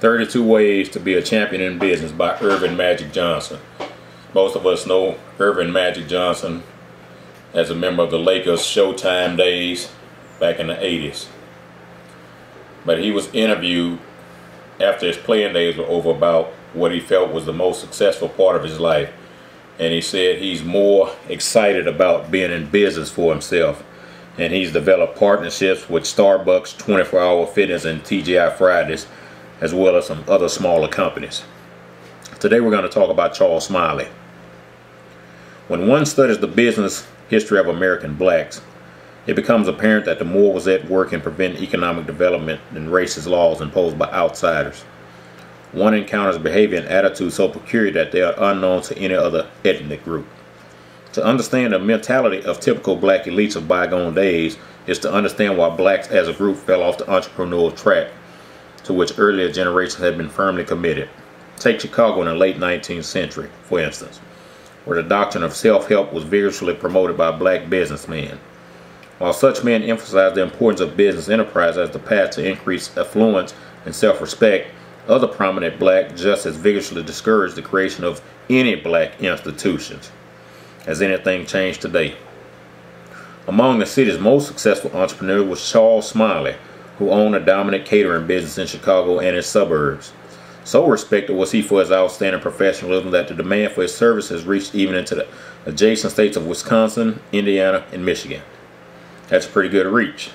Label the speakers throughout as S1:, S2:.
S1: 32 Ways to Be a Champion in Business by Irvin Magic Johnson. Most of us know Irvin Magic Johnson as a member of the Lakers Showtime days back in the 80s. But he was interviewed after his playing days were over about what he felt was the most successful part of his life. And he said he's more excited about being in business for himself. And he's developed partnerships with Starbucks, 24 Hour Fitness, and TGI Fridays, as well as some other smaller companies. Today we're going to talk about Charles Smiley. When one studies the business history of American blacks, it becomes apparent that the Moor was at work in preventing economic development and racist laws imposed by outsiders. One encounters behavior and attitudes so peculiar that they are unknown to any other ethnic group. To understand the mentality of typical black elites of bygone days is to understand why blacks as a group fell off the entrepreneurial track to which earlier generations had been firmly committed. Take Chicago in the late 19th century, for instance, where the doctrine of self-help was vigorously promoted by black businessmen. While such men emphasized the importance of business enterprise as the path to increased affluence and self-respect, other prominent black just as vigorously discouraged the creation of any black institutions. Has anything changed today? Among the city's most successful entrepreneurs was Charles Smiley, who owned a dominant catering business in Chicago and its suburbs. So respected was he for his outstanding professionalism that the demand for his services reached even into the adjacent states of Wisconsin, Indiana, and Michigan. That's a pretty good reach.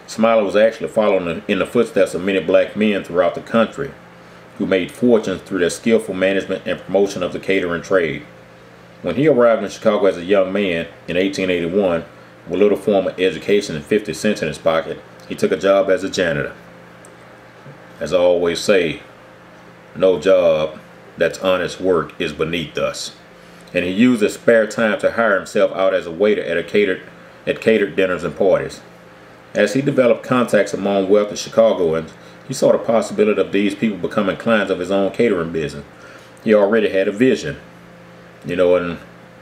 S1: Smiley was actually following in the footsteps of many black men throughout the country who made fortunes through their skillful management and promotion of the catering trade. When he arrived in Chicago as a young man in 1881, with little formal education and 50 cents in his pocket, he took a job as a janitor. As I always say, no job that's honest work is beneath us. And he used his spare time to hire himself out as a waiter at catered dinners and parties. As he developed contacts among wealthy Chicagoans, he saw the possibility of these people becoming clients of his own catering business. He already had a vision. And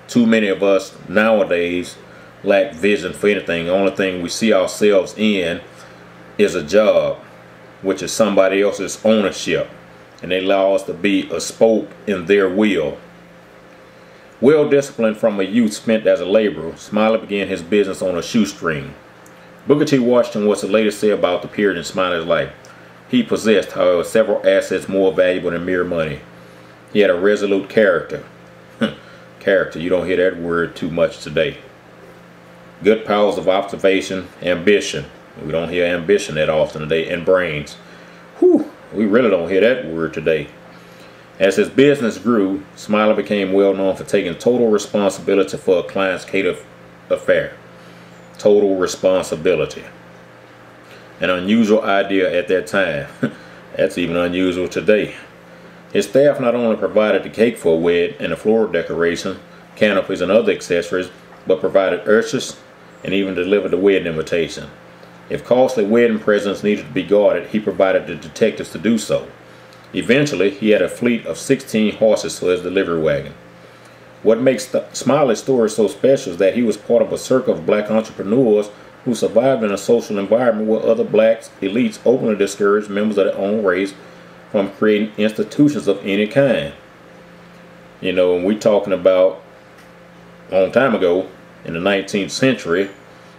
S1: too many of us nowadays lack vision for anything. The only thing we see ourselves in is a job, which is somebody else's ownership, and they allow us to be a spoke in their wheel. Well disciplined from a youth spent as a laborer, Smiley began his business on a shoestring. Booker T. Washington was the latest say about the period in Smiley's life. He possessed, however, several assets more valuable than mere money. He had a resolute character. Character, you don't hear that word too much today. Good powers of observation, ambition. We don't hear ambition that often today. And brains. Whew, we really don't hear that word today. As his business grew, Smiley became well known for taking total responsibility for a client's cater affair. Total responsibility. An unusual idea at that time. That's even unusual today. His staff not only provided the cake for a wedding and the floral decoration, canopies, and other accessories, but provided ushers and even delivered the wedding invitation. If costly wedding presents needed to be guarded, he provided the detectives to do so. Eventually, he had a fleet of 16 horses for his delivery wagon. What makes Smiley's story so special is that he was part of a circle of black entrepreneurs who survived in a social environment where other blacks elites openly discouraged members of their own race from creating institutions of any kind. And we're talking about a long time ago in the 19th century,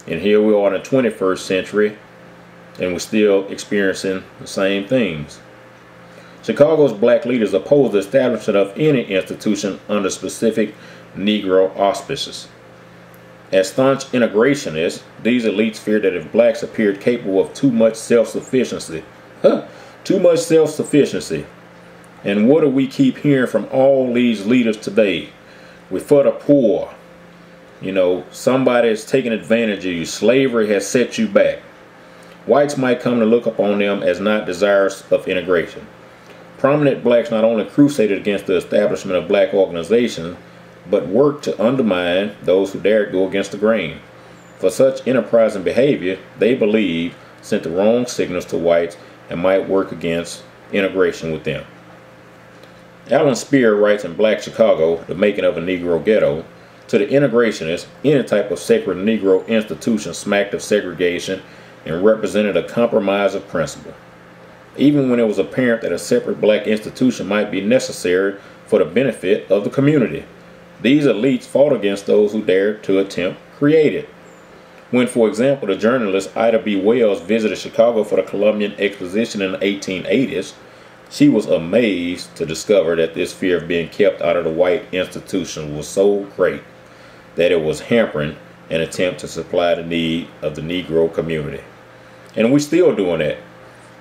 S1: and here we are in the 21st century, and we're still experiencing the same things. Chicago's black leaders opposed the establishment of any institution under specific Negro auspices. As staunch integrationists, these elites feared that if blacks appeared capable of too much self-sufficiency, and what do we keep hearing from all these leaders today? We're for the poor. Somebody is taking advantage of you. Slavery has set you back. Whites might come to look upon them as not desirous of integration. Prominent blacks not only crusaded against the establishment of black organizations, but worked to undermine those who dared go against the grain. For such enterprising behavior, they believed, sent the wrong signals to whites and might work against integration with them. Alan Spear writes in Black Chicago, The Making of a Negro Ghetto, to the integrationists, any type of sacred Negro institution smacked of segregation and represented a compromise of principle. even when it was apparent that a separate black institution might be necessary for the benefit of the community. These elites fought against those who dared to attempt to create it. When, for example, the journalist Ida B. Wells visited Chicago for the Columbian Exposition in the 1880s, she was amazed to discover that this fear of being kept out of the white institution was so great that it was hampering an attempt to supply the need of the Negro community. And we're still doing that.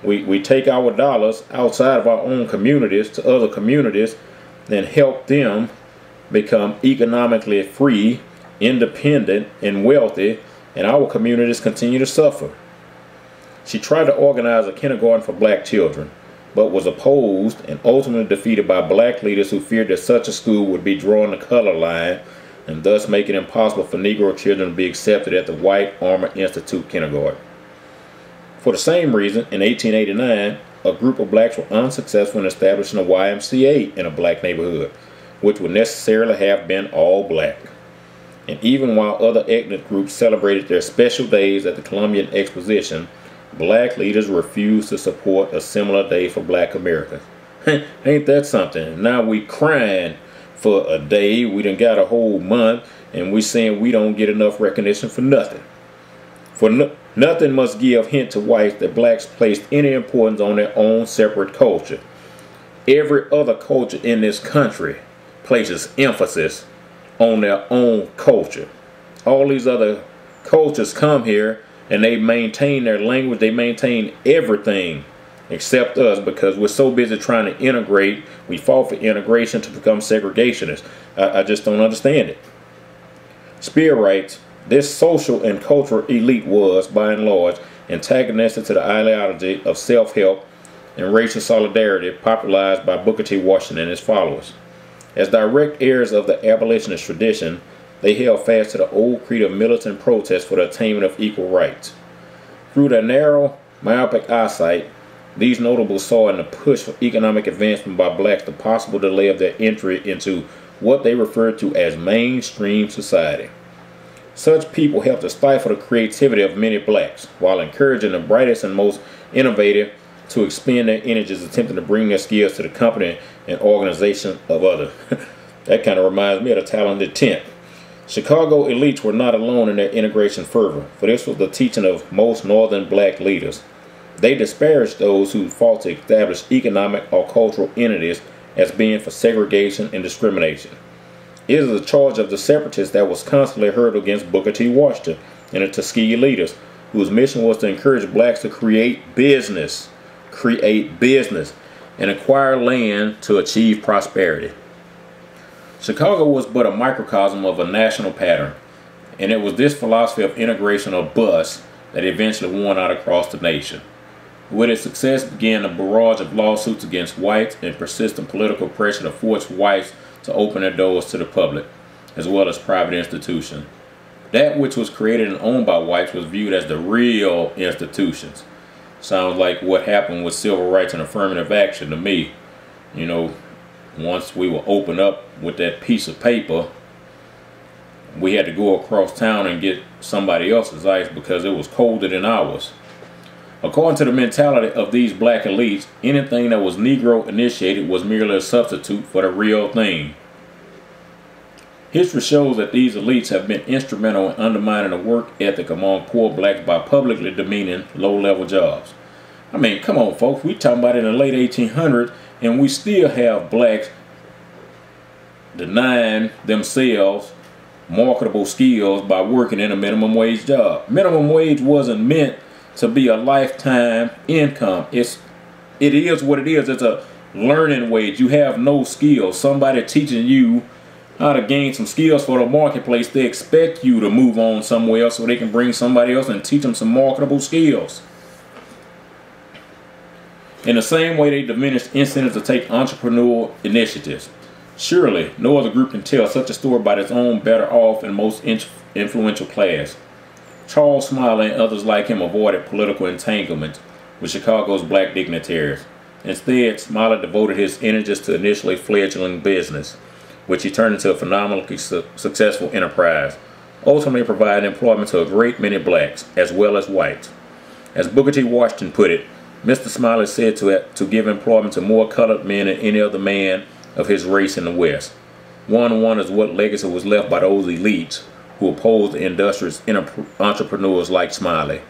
S1: We take our dollars outside of our own communities to other communities and help them become economically free, independent, and wealthy, and our communities continue to suffer. She tried to organize a kindergarten for black children, but was opposed and ultimately defeated by black leaders who feared that such a school would be drawing the color line and thus make it impossible for Negro children to be accepted at the White Armor Institute kindergarten. For the same reason, in 1889, a group of blacks were unsuccessful in establishing a YMCA in a black neighborhood, which would necessarily have been all black. And even while other ethnic groups celebrated their special days at the Columbian Exposition, black leaders refused to support a similar day for black Americans. Ain't that something? Now we crying for a day, we done got a whole month, and we saying we don't get enough recognition for nothing. Nothing must give hint to whites that blacks placed any importance on their own separate culture. Every other culture in this country places emphasis on their own culture. All these other cultures come here and they maintain their language, they maintain everything except us, because we're so busy trying to integrate. We fought for integration to become segregationists. I just don't understand it. Spear writes, this social and cultural elite was, by and large, antagonistic to the ideology of self-help and racial solidarity popularized by Booker T. Washington and his followers. As direct heirs of the abolitionist tradition, they held fast to the old creed of militant protest for the attainment of equal rights. Through their narrow, myopic eyesight, these notables saw in the push for economic advancement by blacks the possible delay of their entry into what they referred to as mainstream society. Such people helped to stifle the creativity of many blacks, while encouraging the brightest and most innovative to expend their energies attempting to bring their skills to the company and organization of others. That kind of reminds me of the talented 10th. Chicago elites were not alone in their integration fervor, for this was the teaching of most northern black leaders. They disparaged those who fought to establish economic or cultural entities as being for segregation and discrimination. It is a charge of the separatists that was constantly heard against Booker T. Washington and the Tuskegee leaders, whose mission was to encourage blacks to create business, and acquire land to achieve prosperity. Chicago was but a microcosm of a national pattern, and it was this philosophy of integration or bust that eventually won out across the nation. With its success began a barrage of lawsuits against whites and persistent political pressure to force whites to open their doors to the public, as well as private institutions. That which was created and owned by whites was viewed as the real institutions. Sounds like what happened with civil rights and affirmative action to me. You know, once we were opened up with that piece of paper, we had to go across town and get somebody else's ice because it was colder than ours. According to the mentality of these black elites, anything that was Negro initiated was merely a substitute for the real thing. History shows that these elites have been instrumental in undermining the work ethic among poor blacks by publicly demeaning low-level jobs. I mean, come on, folks. We talking about it in the late 1800s, and we still have blacks denying themselves marketable skills by working in a minimum wage job. Minimum wage wasn't meant to be a lifetime income. It is what it is. It's a learning wage. You have no skills. Somebody teaching you how to gain some skills for the marketplace. They expect you to move on somewhere else so they can bring somebody else and teach them some marketable skills. In the same way, they diminished incentives to take entrepreneurial initiatives. Surely, no other group can tell such a story about its own better off and most influential class. Charles Smiley and others like him avoided political entanglements with Chicago's black dignitaries. Instead, Smiley devoted his energies to initially fledgling business, which he turned into a phenomenally successful enterprise, ultimately providing employment to a great many blacks as well as whites. As Booker T. Washington put it, Mr. Smiley said to give employment to more colored men than any other man of his race in the West. One wonders what legacy was left by those elites who opposed the industrious entrepreneurs like Smiley.